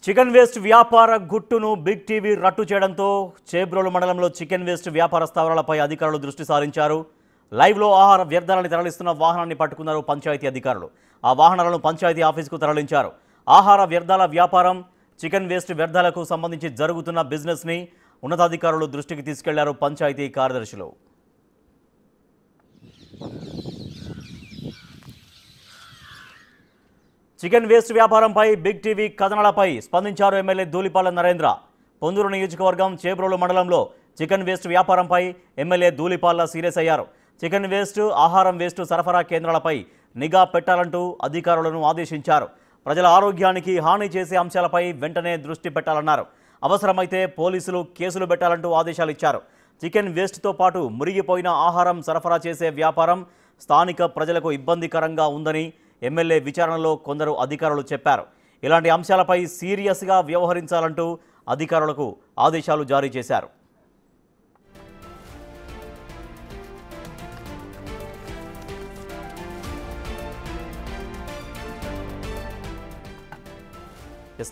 Chicken waste వ్యాపార గుట్టును big TV రట్టు చేయడంతో చేబ్రోలు మండలంలో చికెన్ వేస్ట్ వ్యాపార స్థావరాలపై అధికారులు దృష్టి సారించారు. లైవ్లో ఆహార వ్యర్థాలను తరలిస్తున్న వాహనాన్ని పట్టుకున్నారు పంచాయతీ అధికారులు. ఆ వాహనాలను పంచాయతీ ఆఫీసుకు తరలించారు. ఆహార వ్యర్థాల వ్యాపారం, చికెన్ వేస్ట్ వ్యర్థాలకు సంబంధించి జరుగుతున్న బిజినెస్ని ఉన్నతాధికారులు దృష్టికి తీసుకెళ్లారు పంచాయతీ కార్యదర్శులు. చికెన్ వేస్ట్ వ్యాపారంపై బిగ్ టీవీ కథనాలపై స్పందించారు ఎమ్మెల్యే ధూళిపాల నరేంద్ర. పొందూరు నియోజకవర్గం చేబ్రోలు మండలంలో చికెన్ వేస్ట్ వ్యాపారంపై ఎమ్మెల్యే ధూళిపాల సీరియస్ అయ్యారు. చికెన్ వేస్ట్, ఆహారం వేస్ట్ సరఫరా కేంద్రాలపై నిఘా పెట్టాలంటూ అధికారులను ఆదేశించారు. ప్రజల ఆరోగ్యానికి హాని చేసే అంశాలపై వెంటనే దృష్టి పెట్టాలన్నారు. అవసరమైతే పోలీసులు కేసులు పెట్టాలంటూ ఆదేశాలు ఇచ్చారు. చికెన్ వేస్ట్తో పాటు మురిగిపోయిన ఆహారం సరఫరా చేసే వ్యాపారం స్థానిక ప్రజలకు ఇబ్బందికరంగా ఉందని ఎమ్మెల్యే విచారణలో కొందరు అధికారులు చెప్పారు. ఇలాంటి అంశాలపై సీరియస్గా వ్యవహరించాలంటూ అధికారులకు ఆదేశాలు జారీ చేశారు.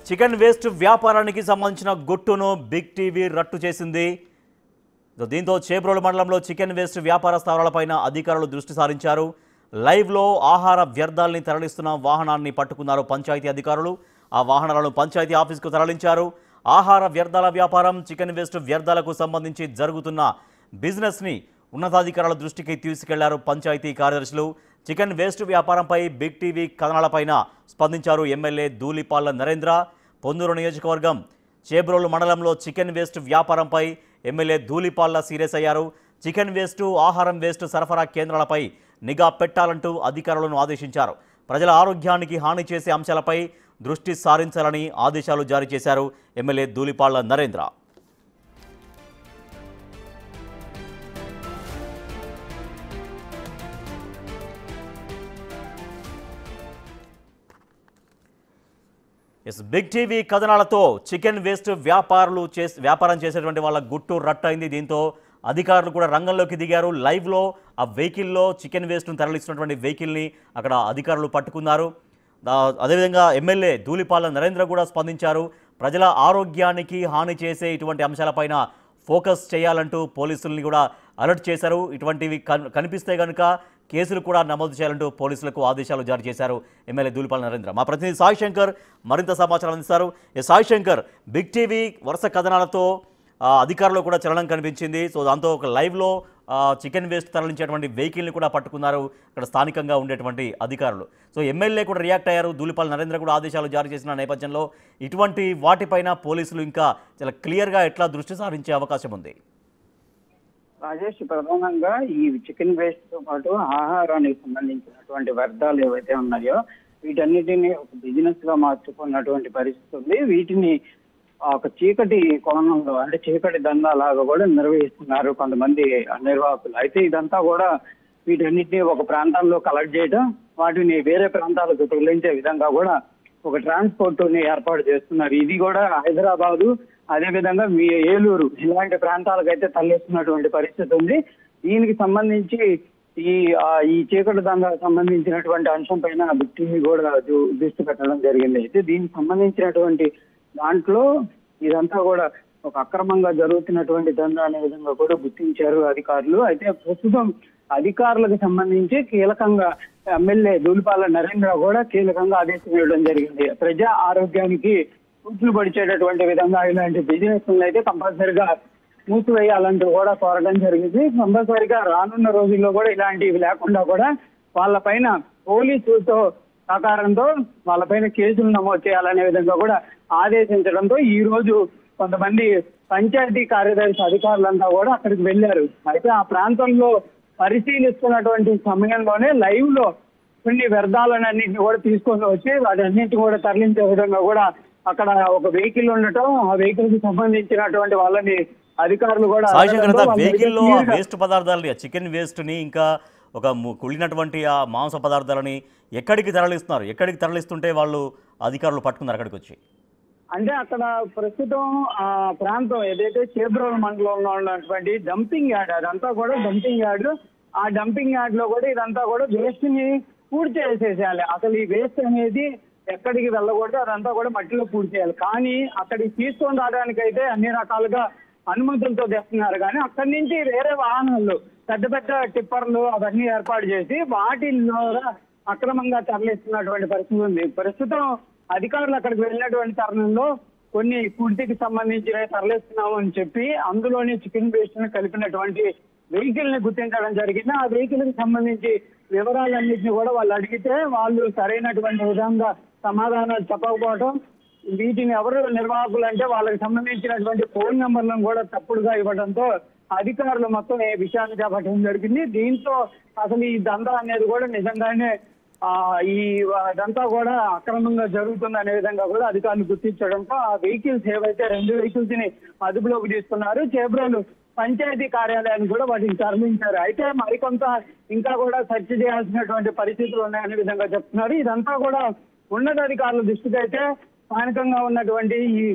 చికెన్ వేస్ట్ వ్యాపారానికి సంబంధించిన గుట్టును బిగ్ టీవీ రట్టు చేసింది. దీంతో చేబ్రోలు మండలంలో చికెన్ వేస్ట్ వ్యాపార స్థావరాలపైన అధికారులు దృష్టి సారించారు. లైవ్లో ఆహార వ్యర్థాలని తరలిస్తున్న వాహనాన్ని పట్టుకున్నారు పంచాయతీ అధికారులు. ఆ వాహనాలను పంచాయతీ ఆఫీసుకు తరలించారు. ఆహార వ్యర్థాల వ్యాపారం, చికెన్ వేస్ట్ వ్యర్థాలకు సంబంధించి జరుగుతున్న బిజినెస్ని ఉన్నతాధికారుల దృష్టికి తీసుకెళ్లారు పంచాయతీ కార్యదర్శులు. చికెన్ వేస్ట్ వ్యాపారంపై బిగ్ టీవీ కథనాలపైన స్పందించారు ఎమ్మెల్యే ధూళిపాల నరేంద్ర. పొందూరు నియోజకవర్గం చేబ్రోలు మండలంలో చికెన్ వేస్ట్ వ్యాపారంపై ఎమ్మెల్యే ధూళిపాల సీరియస్ అయ్యారు. చికెన్ వేస్ట్, ఆహారం వేస్ట్ సరఫరా కేంద్రాలపై నిఘా పెట్టాలంటూ అధికారులను ఆదేశించారు. ప్రజల ఆరోగ్యానికి హాని చేసే అంశాలపై దృష్టి సారించాలని ఆదేశాలు జారీ చేశారు MLA Dhulipala Narendra. Big TV కథనాలతో చికెన్ వేస్ట్ వ్యాపారం చేసేటువంటి వాళ్ళ గుట్టు రట్టయింది. దీంతో అధికారులు కూడా రంగంలోకి దిగారు. లైవ్లో ఆ వెహికల్లో చికెన్ వేస్ట్ను తరలిస్తున్నటువంటి వెహికల్ని అక్కడ అధికారులు పట్టుకున్నారు. అదేవిధంగా ఎమ్మెల్యే ధూళిపాల నరేంద్ర కూడా స్పందించారు. ప్రజల ఆరోగ్యానికి హాని చేసే ఇటువంటి అంశాలపైన ఫోకస్ చేయాలంటూ పోలీసుల్ని కూడా అలర్ట్ చేశారు. ఇటువంటివి కనిపిస్తే కనుక కేసులు కూడా నమోదు చేయాలంటూ పోలీసులకు ఆదేశాలు జారీ చేశారు ఎమ్మెల్యే ధూళిపాల నరేంద్ర. మా ప్రతినిధి సాయి శంకర్ మరింత సమాచారం అందిస్తారు. సాయి శంకర్, బిగ్ టీవీ వరుస కథనాలతో అధికారులు కూడా చలనం కనిపించింది. సో దాంతో ఒక లైవ్లో చికెన్ వేస్ట్ తరలించేటువంటి వెహికల్ని కూడా పట్టుకున్నారు ఇక్కడ స్థానికంగా ఉండేటువంటి అధికారులు. సో ఎమ్మెల్యే కూడా రియాక్ట్ అయ్యారు. ధూళిపాల నరేంద్ర కూడా ఆదేశాలు జారీ చేసిన నేపథ్యంలో ఇటువంటి వాటిపైన పోలీసులు ఇంకా చాలా క్లియర్గా ఎట్లా దృష్టి సారించే అవకాశం ఉంది? రాజేష్, ప్రధానంగా ఈ చికెన్ వేస్ట్ తో పాటు ఆహారానికి సంబంధించినటువంటి వ్యర్థాలు ఏవైతే ఉన్నాయో వీటన్నిటిని ఒక బిజినెస్ గా మార్చుకున్నటువంటి పరిస్థితి ఉంది. వీటిని ఒక చీకటి కోణంలో, అంటే చీకటి దందాలాగా కూడా నిర్వహిస్తున్నారు కొంతమంది నిర్వాహకులు. అయితే ఇదంతా కూడా వీటన్నిటిని ఒక ప్రాంతంలో కలెక్ట్ చేయడం, వాటిని వేరే ప్రాంతాలకు తరలించే విధంగా కూడా ఒక ట్రాన్స్పోర్ట్ ని ఏర్పాటు చేస్తున్నారు. ఇది కూడా హైదరాబాదు, అదేవిధంగా మీ ఏలూరు ఇలాంటి ప్రాంతాలకైతే తరలిస్తున్నటువంటి పరిస్థితి ఉంది. దీనికి సంబంధించి ఈ చీకటి దందాలకు సంబంధించినటువంటి అంశం పైన బిగ్ టీవీ కూడా దృష్టి పెట్టడం జరిగింది. అయితే దీనికి సంబంధించినటువంటి దాంట్లో ఇదంతా కూడా ఒక అక్రమంగా జరుగుతున్నటువంటి దందా అనే విధంగా కూడా గుర్తించారు అధికారులు. అయితే ప్రస్తుతం అధికారులకు సంబంధించి కీలకంగా ఎమ్మెల్యే ధూళిపాల నరేంద్ర కూడా కీలకంగా ఆదేశం ఇవ్వడం జరిగింది. ప్రజా ఆరోగ్యానికి కూతులు పడిచేటటువంటి విధంగా ఇలాంటి బిజినెస్ అయితే కంపల్సరిగా మూసివేయాలంటూ కూడా కోరడం జరిగింది. కంపల్సరిగా రానున్న రోజుల్లో కూడా ఇలాంటివి లేకుండా కూడా వాళ్ళపైన పోలీసులతో సహకారంతో వాళ్ళపైన కేసులు నమోదు చేయాలనే విధంగా కూడా ఆదేశించడంతో ఈ రోజు కొంతమంది పంచాయతీ కార్యదర్శి అధికారులంతా కూడా అక్కడికి వెళ్లారు. అయితే ఆ ప్రాంతంలో పరిశీలిస్తున్నటువంటి సమయంలోనే లైవ్ లో కొన్ని వ్యర్థాలన్నింటినీ కూడా తీసుకొని వచ్చి వాటన్నింటినీ కూడా తరలించే విధంగా కూడా అక్కడ ఒక వెహికల్ ఉండటం, ఆ వెహికల్ కి సంబంధించినటువంటి వాళ్ళని అధికారులు కూడా వెహికల్లో వేస్ట్ పదార్థాలని, చికెన్ వేస్ట్ ని ఇంకా ఒక కుళ్ళినటువంటి ఆ మాంస పదార్థాలని ఎక్కడికి తరలిస్తుంటే వాళ్ళు అధికారులు పట్టుకున్నారు అక్కడికి వచ్చి? అంటే అక్కడ ప్రస్తుతం ఆ ప్రాంతం ఏదైతే చేబ్రోలు మండలంలో ఉన్నటువంటి డంపింగ్ యార్డ్, అదంతా కూడా డంపింగ్ యార్డ్. ఆ డంపింగ్ యార్డ్ లో కూడా ఇదంతా కూడా వేస్ట్ ని పూర్తి చేసేసేయాలి. అసలు ఈ వేస్ట్ అనేది ఎక్కడికి వెళ్ళకూడదు, అదంతా కూడా మట్టిలో పూర్తి చేయాలి. కానీ అక్కడికి తీసుకొని రావడానికి అయితే అన్ని రకాలుగా అనుమతులతో తెస్తున్నారు. కానీ అక్కడి నుంచి వేరే వాహనాలు, పెద్ద పెద్ద టిప్పర్లు అవన్నీ ఏర్పాటు చేసి వాటి ద్వారా అక్రమంగా తరలిస్తున్నటువంటి పరిస్థితి ఉంది. ప్రస్తుతం అధికారులు అక్కడికి వెళ్ళినటువంటి తరుణంలో కొన్ని కుర్తికి సంబంధించినవి తరలిస్తున్నాము అని చెప్పి అందులోని చికెన్ వేస్ట్ ని కలిపినటువంటి వెహికల్ ని గుర్తించడం జరిగింది. ఆ వెహికల్ కి సంబంధించి వివరాలన్నింటినీ కూడా వాళ్ళు అడిగితే వాళ్ళు సరైనటువంటి విధంగా సమాధానాలు చెప్పకపోవడం, వీటిని ఎవరు నిర్వాహకులు అంటే వాళ్ళకి సంబంధించినటువంటి ఫోన్ నెంబర్లను కూడా తప్పుడుగా ఇవ్వడంతో అధికారులు మొత్తం ఈ విషయాన్ని చేపట్టడం జరిగింది. దీంతో అసలు ఈ దందా అనేది కూడా నిజంగానే ఈ అదంతా కూడా అక్రమంగా జరుగుతుంది అనే విధంగా కూడా అధికారులు గుర్తించడంతో ఆ వెహికల్స్ ఏవైతే 2 వెహికల్స్ ని అదుపులోకి తీసుకున్నారు. చేబ్రోలు పంచాయతీ కార్యాలయాన్ని కూడా వాటిని తరలించారు. అయితే మరికొంత ఇంకా కూడా సెర్చ్ చేయాల్సినటువంటి పరిస్థితులు ఉన్నాయనే విధంగా చెప్తున్నారు. ఇదంతా కూడా ఉన్నతాధికారుల దృష్టికి అయితే స్థానికంగా ఉన్నటువంటి ఈ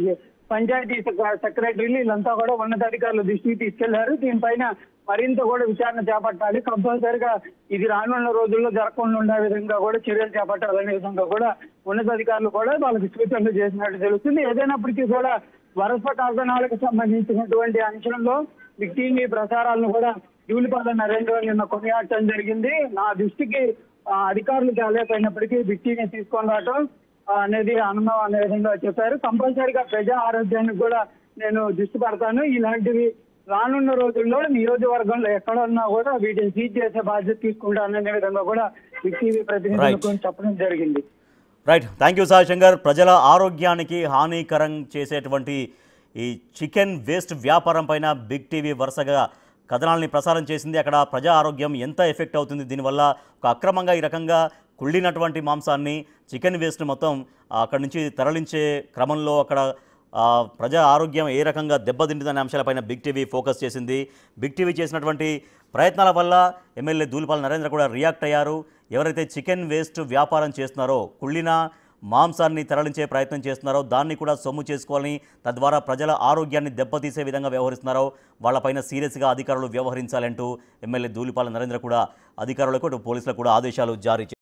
పంచాయతీ సెక్రటరీలు వీళ్ళంతా కూడా ఉన్నతాధికారుల దృష్టికి తీసుకెళ్లారు. దీనిపైన మరింత కూడా విచారణ చేపట్టాలి, కంపల్సరిగా ఇది రానున్న రోజుల్లో జరగకుండా ఉండే విధంగా కూడా చర్యలు చేపట్టాలనే విధంగా కూడా ఉన్నతాధికారులు కూడా వాళ్ళకి సూచనలు చేసినట్టు తెలుస్తుంది. ఏదైనప్పటికీ కూడా వరుస కథనాలకు సంబంధించినటువంటి అంశంలో బిగ్ టీవీ ప్రసారాలను కూడా ధూళిపాల నరేంద్ర నిన్న కొనియాడటం జరిగింది. నా దృష్టికి అధికారులు కాలేకపోయినప్పటికీ బిగ్ టీవీని తీసుకొని రావటం అనేది ఆనందం అనే విధంగా చెప్పారు. కంపల్సరిగా ప్రజా ఆరోగ్యానికి కూడా నేను దృష్టి పెడతాను. ఇలాంటివి రానున్న రోజుల్లో నియోజకవర్గంలో ఎక్కడున్నా కూడా వీటిని సీజ్ చేసే బాధ్యత తీసుకుంటాననే విధంగా కూడా బిగ్ టీవీ ప్రతినిధులకు చెప్పడం జరిగింది. Right, thank you Sai Shankar. ప్రజల ఆరోగ్యానికి హానికరం చేసేటువంటి ఈ చికెన్ వేస్ట్ వ్యాపారం పైన బిగ్ టీవీ వరుసగా కథనాల్ని ప్రసారం చేసింది. అక్కడ ప్రజా ఆరోగ్యం ఎంత ఎఫెక్ట్ అవుతుంది, దీనివల్ల ఒక అక్రమంగా ఈ రకంగా కుళ్ళినటువంటి మాంసాన్ని, చికెన్ వేస్ట్ మొత్తం అక్కడి నుంచి తరలించే క్రమంలో అక్కడ ప్రజా ఆరోగ్యం ఏ రకంగా దెబ్బతింటుందనే అంశాలపైన బిగ్ టీవీ ఫోకస్ చేసింది. బిగ్ టీవీ చేసినటువంటి ప్రయత్నాల వల్ల ఎమ్మెల్యే ధూళిపాల నరేంద్ర కూడా రియాక్ట్ అయ్యారు. ఎవరైతే చికెన్ వేస్ట్ వ్యాపారం చేస్తున్నారో, కుళ్ళిన మాంసాన్ని తరలించే ప్రయత్నం చేస్తున్నారో దాన్ని కూడా సొమ్ము చేసుకోవాలని, తద్వారా ప్రజల ఆరోగ్యాన్ని దెబ్బతీసే విధంగా వ్యవహరిస్తున్నారో వాళ్ళపైన సీరియస్గా అధికారులు వ్యవహరించాలంటూ ఎమ్మెల్యే ధూళిపాల నరేంద్ర కూడా అధికారులకు, పోలీసులకు కూడా ఆదేశాలు జారీ చేశారు.